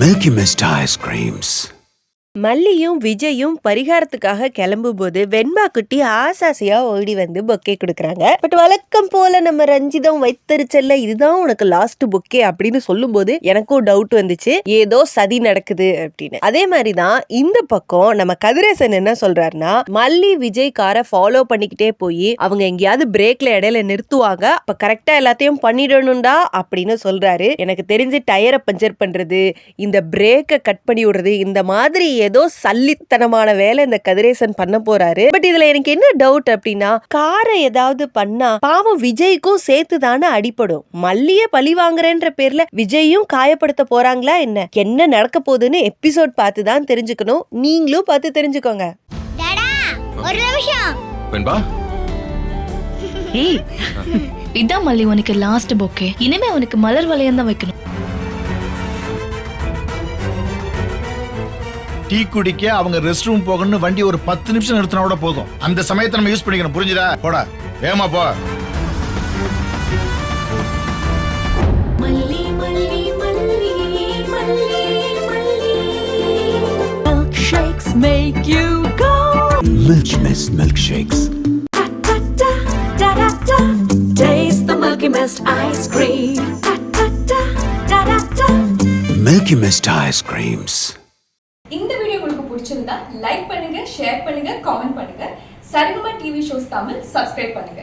Milky Mist ice creams. மல்லியும் விஜயும் பரிகாரத்துக்காக கிளம்பும் போது வெண்பா குட்டி ஆசாசியா ஓடி வந்து பொக்கே கொடுக்குறாங்க. பட் வழக்கம் போல நம்ம ரஞ்சிதம் வைத்தறிச்சல்ல இதுதான் உனக்கு லாஸ்ட் பொக்கே அப்படின்னு சொல்லும் போது எனக்கும் டவுட் வந்துச்சு, ஏதோ சதி நடக்குது அப்படின்னு. அதே மாதிரிதான் இந்த பக்கம் நம்ம கதிரேசன் என்ன சொல்றாருன்னா, மல்லி விஜய் காரை ஃபாலோ பண்ணிக்கிட்டே போய் அவங்க எங்கேயாவது பிரேக்ல இடையில நிறுத்துவாங்க, அப்ப கரெக்டா எல்லாத்தையும் பண்ணிடணும்டா அப்படின்னு சொல்றாரு. எனக்கு தெரிஞ்சு டயரை பஞ்சர் பண்றது, இந்த பிரேக்கை கட் பண்ணி விடுறது, இந்த மாதிரி ஏதோ சல்லித்தனமான வேலை இந்த கதிரேசன் பண்ண போறாரு. பட் இதுல எனக்கு என்ன டவுட் அப்படின்னா, காரை ஏதாவது பண்ணா பாவம் விஜய்க்கும் சேர்த்து தானே அடிபடும். மல்லிய பழி வாங்குறேன்ற பேர்ல விஜயும் காயப்படுத்த போறாங்களா என்ன? என்ன நடக்க போகுதுன்னு எபிசோட் பார்த்து தான் தெரிஞ்சுக்கணும். நீங்களும் பார்த்து தெரிஞ்சுக்கோங்க. ஒரு நிமிஷம் வெண்பா, ஏய், இதான் மல்லி உனக்கு லாஸ்ட் பொக்கே. இனிமே உனக்கு மலர் வளையம் தான் வைக்கணும். டீ குடிக்க அவங்க ரெஸ்ட் ரூம் போகணும்னு வண்டி ஒரு 10 நிமிஷம் நிறுத்தினா கூட போதும். அந்த சமயத்தை நம்ம யூஸ் பண்ணிக்கணும், புரிஞ்சுதா? போடா வேகமா போ. மல்லி மல்லி மல்லி மல்லி மல்லி milkshakes make you go Milky Mist milkshakes. da da da taste the Milky Mist ice cream da da da Milky Mist ice creams. இந்த வீடியோ உங்களுக்கு பிடிச்சிருந்தா லைக் பண்ணுங்க, ஷேர் பண்ணுங்க, காமெண்ட் பண்ணுங்க. Saregama TV shows Tamil subscribe பண்ணுங்க.